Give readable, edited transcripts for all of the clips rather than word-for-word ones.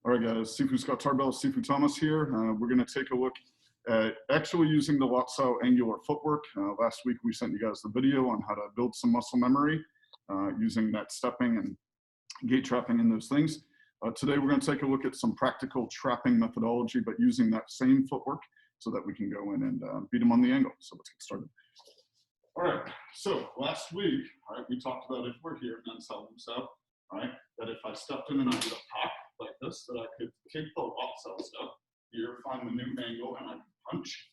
All right, guys, Sifu Scott Tarbell, Sifu Thomas here. We're going to take a look at actually using the Lat Sau angular footwork. Last week, we sent you guys the video on how to build some muscle memory using that stepping and gait trapping and those things. Today, we're going to take a look at some practical trapping methodology, but using that same footwork so that we can go in and beat them on the angle. So let's get started. All right, so last week, we talked about if we're here in Lat Sau, that if I stepped in and I did a pop like this, that I could take the Lat Sau step here, find the new angle, and I punch,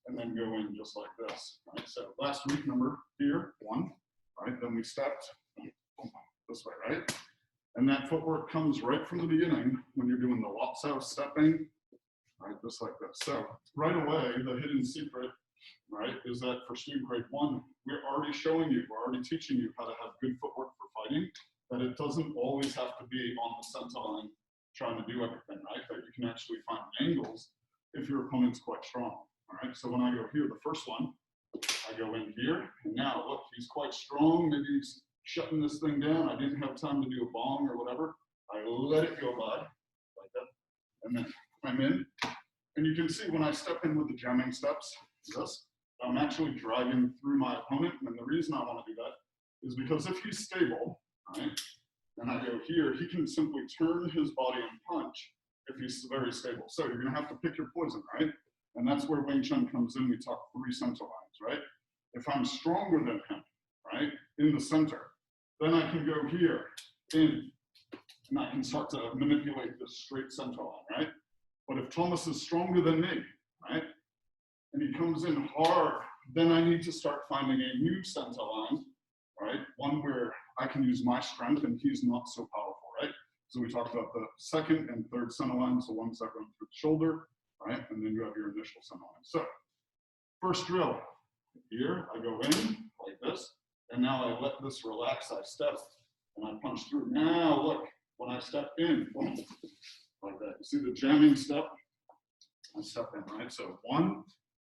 and then go in just like this. So last week, remember here, one, then we stepped this way, and that footwork comes right from the beginning when you're doing the Lat Sau stepping, just like this. So right away, the hidden secret, is that for student grade 1, we're already showing you, we're already teaching you how to have good footwork for fighting, that it doesn't always have to be on the center line trying to do everything, that you can actually find angles if your opponent's quite strong. So when I go here, the first one, I go in here, and now look, he's quite strong, maybe he's shutting this thing down, I didn't have time to do a bong or whatever, I let it go by, like that, and then I'm in, and you can see when I step in with the jamming steps, this, I'm actually driving through my opponent, and the reason I want to do that is because if he's stable, and I go here, he can simply turn his body and punch if he's very stable. So you're going to have to pick your poison, and that's where Wing Chun comes in. We talk 3 center lines, If I'm stronger than him, in the center, then I can go here, in, and I can start to manipulate this straight center line, But if Thomas is stronger than me, and he comes in hard, then I need to start finding a new center line, one where I can use my strength and he's not so powerful, So we talked about the second and third center lines, the ones that run through the shoulder, and then you have your initial center line. So first drill, here I go in like this, and now I let this relax, I step, and I punch through. Now look, when I step in, boom, like that. You see the jamming step? I step in, So one,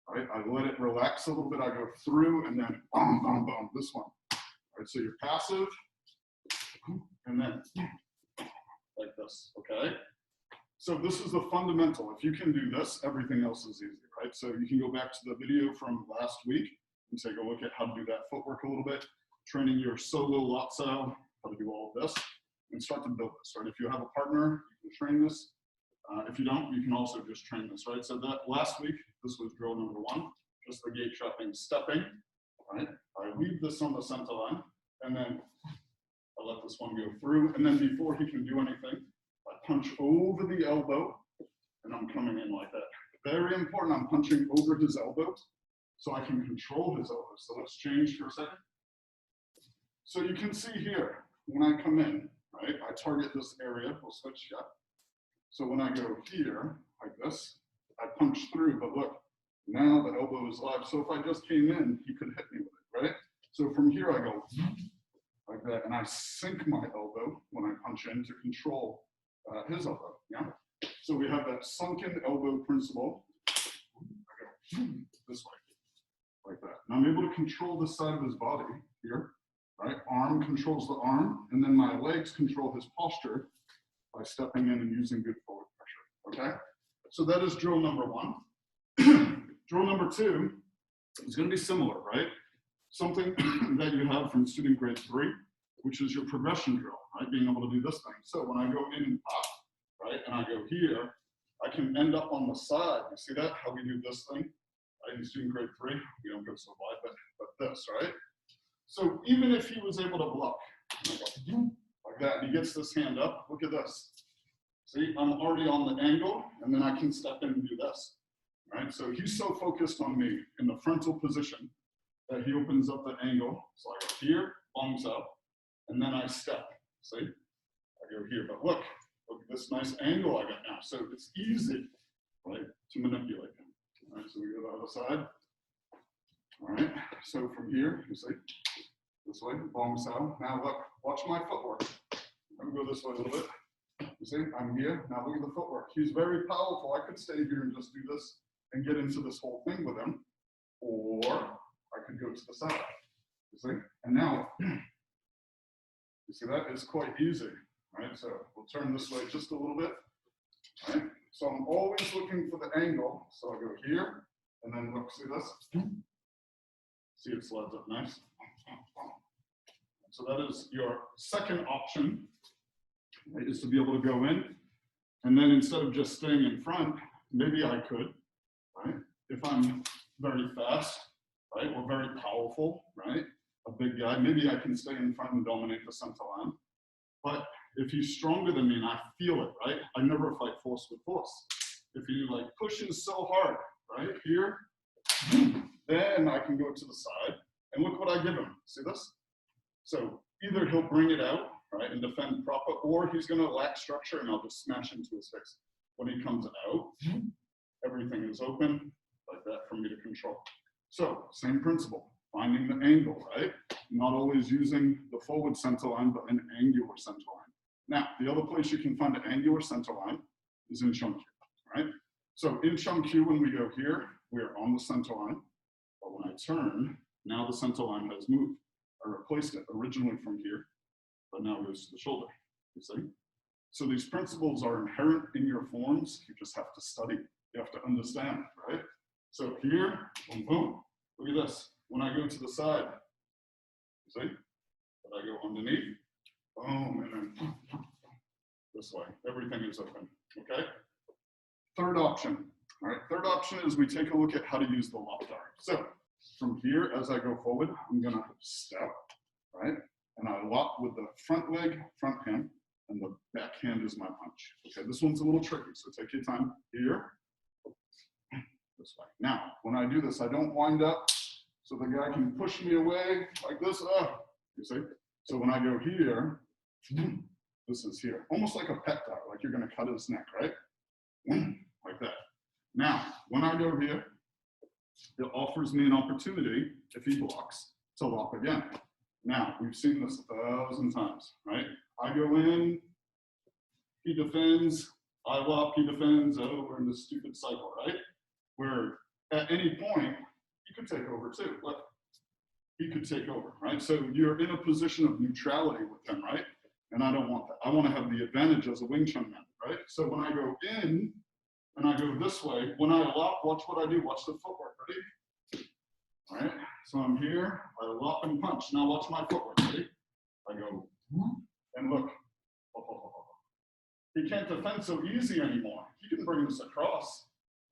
I let it relax a little bit, I go through, and then boom, boom, boom, this one. So you're passive, and then like this, So this is the fundamental. If you can do this, everything else is easy, So you can go back to the video from last week and take a look at how to do that footwork a little bit, training your solo Lat Sau, how to do all of this, and start to build this, If you have a partner, you can train this. If you don't, you can also just train this, So that last week, this was drill number 1, just the gait trapping stepping, I leave this on the center line, and then I let this one go through, and then before he can do anything, I punch over the elbow, and I'm coming in like that. Very important, I'm punching over his elbow, so I can control his elbow. So let's change for a second. So you can see here, when I come in, I target this area, we'll switch, So when I go here, like this, I punch through, but look, now the elbow is live. So if I just came in, he could hit me with it, So from here I go like that, and I sink my elbow when I punch in to control his elbow, So we have that sunken elbow principle. I go this way, like that. And I'm able to control the side of his body here, Arm controls the arm, and then my legs control his posture by stepping in and using good forward pressure, So that is drill number 1. Drill number 2 is going to be similar, Something that you have from student grade 3, which is your progression drill, Being able to do this thing. So when I go in and pop, and I go here, I can end up on the side. You see that? How we do this thing? In student grade 3, we don't go so wide, but this, So even if he was able to block, like that, and he gets this hand up, look at this. See, I'm already on the angle, and then I can step in and do this. So he's so focused on me in the frontal position that he opens up the angle. So I go here, bongs up, and then I step. See? I go here, but look at this nice angle I got now. So it's easy, to manipulate him. So we go to the other side. So from here, you see, this way, bongs out. Now look, watch my footwork. I'm going to go this way a little bit. You see, I'm here. Now look at the footwork. He's very powerful. I could stay here and just do this and get into this whole thing with him, or I could go to the side. You see? And now, you see that? It's quite easy, So we'll turn this way just a little bit. right? So I'm always looking for the angle. So I go here, and then look, see this? See, it slides up nice. So that is your second option, right, is to be able to go in, and then instead of just staying in front, maybe I could, right? If I'm very fast, right, or very powerful, right, a big guy, maybe I can stay in front and dominate the center line. But if he's stronger than me and I feel it, right, I never fight force with force. If you like pushing so hard, right, here, then I can go to the side, and look what I give him. See this? So either he'll bring it out, right, and defend proper, or he's going to lack structure and I'll just smash into his face. When he comes out, everything is open like that for me to control. So same principle, finding the angle, right? Not always using the forward center line, but an angular center line. Now, the other place you can find an angular center line is in Shun Kyu, right? So in Shun Kyu, when we go here, we're on the center line, but when I turn, now the center line has moved. I replaced it originally from here, but now it goes to the shoulder, you see? So these principles are inherent in your forms. You just have to study. You have to understand, right? So here, boom, boom. Look at this. When I go to the side, you see? But I go underneath, boom, and then this way. Everything is open, okay? Third option, all right? Third option is we take a look at how to use the Lat Sau. So from here, as I go forward, I'm gonna step, right? And I lock with the front leg, front hand, and the back hand is my punch. Okay, this one's a little tricky, so take your time here, this way. Now, when I do this, I don't wind up so the guy can push me away like this, you see? So when I go here, this is here, almost like a pet dog, like you're gonna cut his neck, right? Like that. Now, when I go here, it offers me an opportunity, if he blocks, to lock again. Now, we've seen this 1,000 times, right? I go in, he defends, I lock, he defends, we're in this stupid cycle, right? Where at any point, he could take over too. Look, he could take over, right? So you're in a position of neutrality with him, right? And I don't want that. I want to have the advantage as a Wing Chun man, right? So when I go in, and I go this way, when I lock, watch what I do, watch the footwork, ready? All right, so I'm here, I lock and punch. Now watch my footwork, ready? I go, and look. He can't defend so easy anymore. He can bring this across,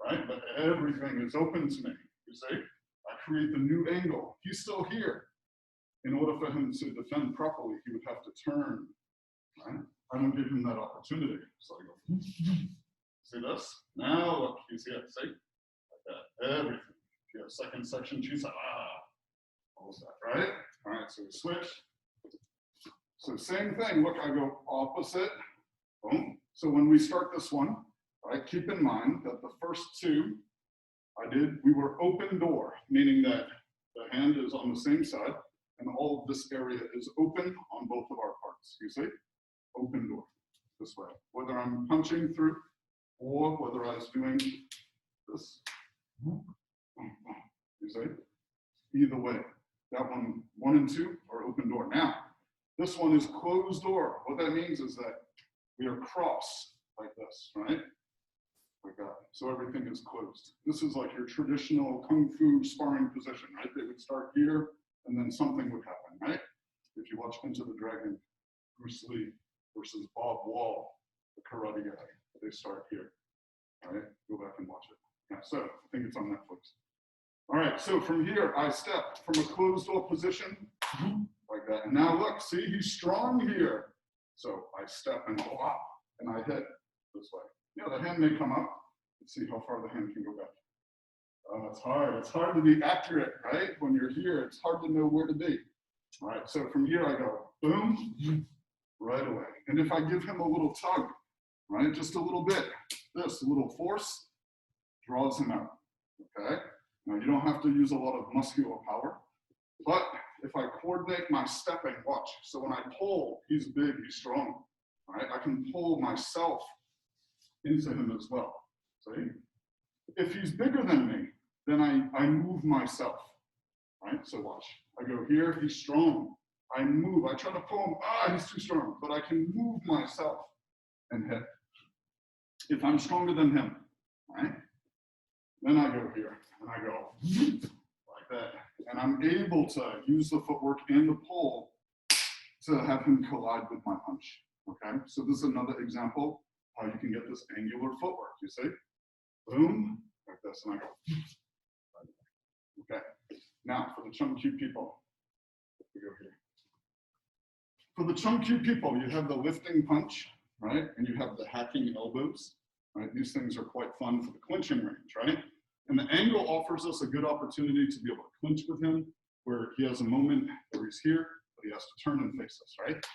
right? But everything is open to me, you see? I create the new angle. He's still here. In order for him to defend properly, he would have to turn, right? I don't give him that opportunity. So I go, see this? Now look, he's here, see? Like that, everything. If you have second section, she's like, almost that, right? All right, so we switch. So same thing, look, I go opposite, boom. So when we start this one, right, keep in mind that the first two we were open door, meaning that the hand is on the same side and all of this area is open on both of our parts, you see? Open door, this way. Whether I'm punching through or whether I was doing this, you see? Either way, that one and two are open door. Now, this one is closed door. What that means is that we are cross like this, right? Like that. So everything is closed. This is like your traditional Kung Fu sparring position, right? They would start here and then something would happen, right? If you watch Into the Dragon, Bruce Lee versus Bob Wall, the karate guy, they start here, all right? Go back and watch it. Yeah, so I think it's on Netflix. All right, so from here, I step from a closed door position like that. And now look, see, he's strong here. So I step and wow, and I hit this way. Yeah, the hand may come up. Let's see how far the hand can go back. It's hard. It's hard to be accurate, right? When you're here, it's hard to know where to be. All right, so from here I go, boom, right away. And if I give him a little tug, right, just a little bit, this, a little force, draws him out, okay? Now, you don't have to use a lot of muscular power, but if I coordinate my stepping, watch. So when I pull, he's big, he's strong, right? I can pull myself into him as well, see? If he's bigger than me, then I move myself, right? So watch, I go here, he's strong. I move, I try to pull him, he's too strong, but I can move myself and hit. if I'm stronger than him, right? Then I go here and I go like that. And I'm able to use the footwork and the pull to have him collide with my punch, okay? So this is another example how you can get this angular footwork, you see? Boom, like this, and I go. Okay, now for the Chum Q people, we go here. For the Chum Q people, you have the lifting punch, right? And you have the hacking elbows, right? These things are quite fun for the clinching range, right? And the angle offers us a good opportunity to be able to clinch with him, where he has a moment where he's here, but he has to turn and face us, right?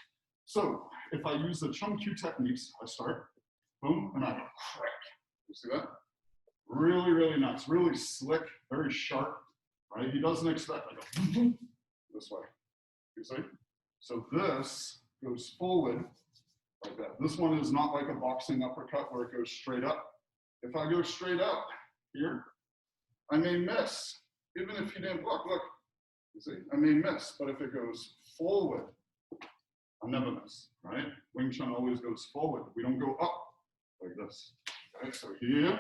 So if I use the Chum Q techniques, I start, boom, and I go crack. You see that? Really, really nice, really slick, very sharp, right? He doesn't expect, I go this way, you see? So this goes forward like that. This one is not like a boxing uppercut where it goes straight up. If I go straight up here, I may miss, even if he didn't block, look, you see, I may miss, but if it goes forward, I'll never miss, right? Wing Chun always goes forward. We don't go up like this, right? So here,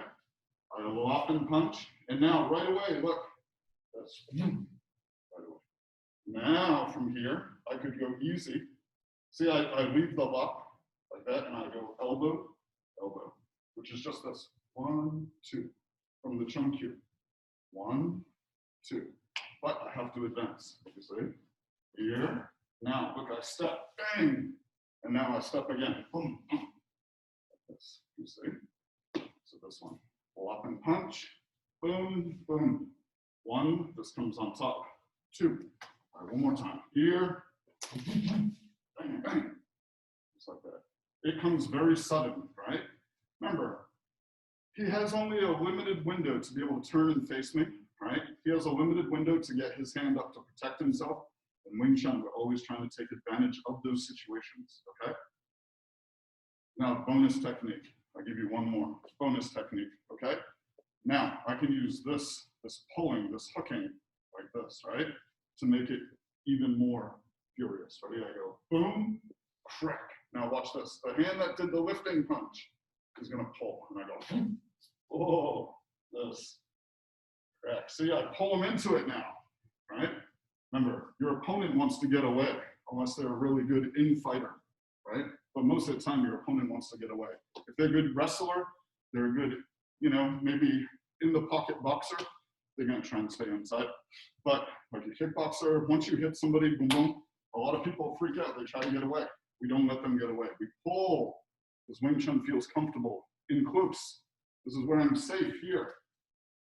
I lock and punch, and now right away, look, that's right away. Now from here, I could go easy. See, I leave the lock like that, and I go elbow, elbow, which is just this 1, 2 from the Chum Q. 1, 2. But I have to advance. You see? Here. Now, look, I step, bang, and now I step again. Boom, boom. Like this. You see? So this one. Lock and punch. Boom, boom. 1. This comes on top. 2. All right, one more time. Here. Bang, bang. Just like that. It comes very sudden, right? Remember, he has only a limited window to be able to turn and face me, right? He has a limited window to get his hand up to protect himself. In Wing Chun, we're always trying to take advantage of those situations, okay? Now, bonus technique. I'll give you one more. Bonus technique, okay? Now, I can use this pulling, this hooking, like this, right? To make it even more furious. Ready? I go boom, crack. Now watch this. The hand that did the lifting punch is gonna pull, and I go, oh, this, crack. See, I pull him into it now, right? Remember, your opponent wants to get away, unless they're a really good in-fighter, right? But most of the time, your opponent wants to get away. If they're a good wrestler, they're a good, you know, maybe in-the-pocket boxer, they're gonna try and stay inside. But like a kickboxer, once you hit somebody, boom, boom, a lot of people freak out, they try to get away. We don't let them get away. We pull, because Wing Chun feels comfortable, in close. This is where I'm safe here.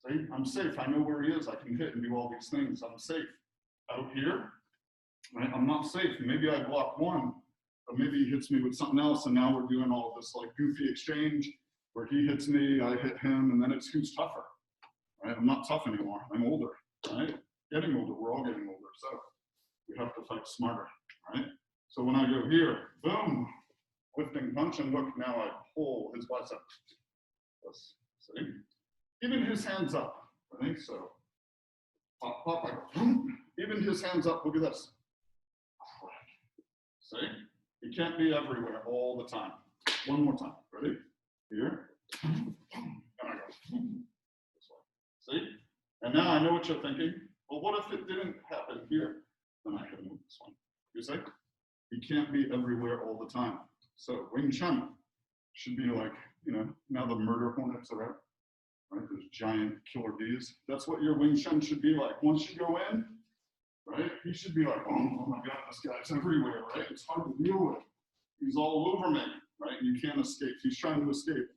See, I'm safe, I know where he is, I can hit and do all these things, I'm safe. Out here, right, I'm not safe. Maybe I block one, but maybe he hits me with something else, and now we're doing all this like goofy exchange where he hits me, I hit him, and then it's who's tougher, right? I'm not tough anymore, I'm older, right? Getting older, we're all getting older, so we have to fight smarter, right? So when I go here, boom, lifting punch, and look, now I pull his bicep. Let's see. Even his hands up, right? So pop, pop, I go, boom. Even his hands up, look at this. See? He can't be everywhere all the time. One more time, ready? Here, and I go, this way. See? And now I know what you're thinking. Well, what if it didn't happen here? Then I can move this one. You see? He can't be everywhere all the time. So Wing Chun should be like, you know, now the murder hornets are out, right? Those giant killer bees. That's what your Wing Chun should be like. Once you go in, right? He should be like, oh my God, this guy's everywhere, right? It's hard to deal with. He's all over me, right? You can't escape. He's trying to escape.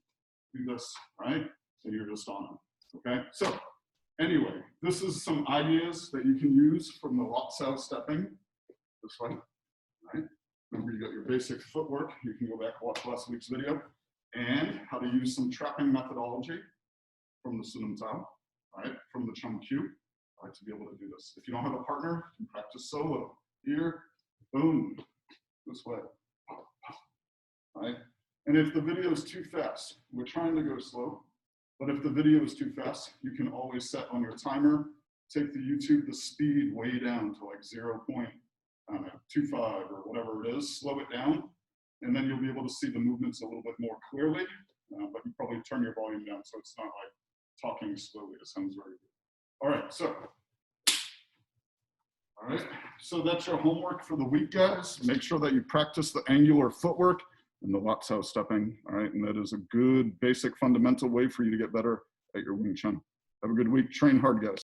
Do this, right? So you're just on him, okay? So anyway, this is some ideas that you can use from the Lat Sau Stepping this way, right? Remember, you got your basic footwork. You can go back and watch last week's video, and how to use some trapping methodology from the Sunam Tao, right? From the Chum Q, right? To be able to do this. If you don't have a partner, you can practice solo. Here, boom, this way, right? And if the video is too fast, we're trying to go slow, but if the video is too fast, you can always set on your timer, take the speed way down to like 0.25 or whatever it is, slow it down, and then you'll be able to see the movements a little bit more clearly, but you probably turn your volume down so it's not like talking slowly. It sounds very good. All right, so that's your homework for the week, guys. Make sure that you practice the angular footwork and the Lat Sau stepping. All right, and that is a good basic fundamental way for you to get better at your Wing Chun. Have a good week. Train hard, guys.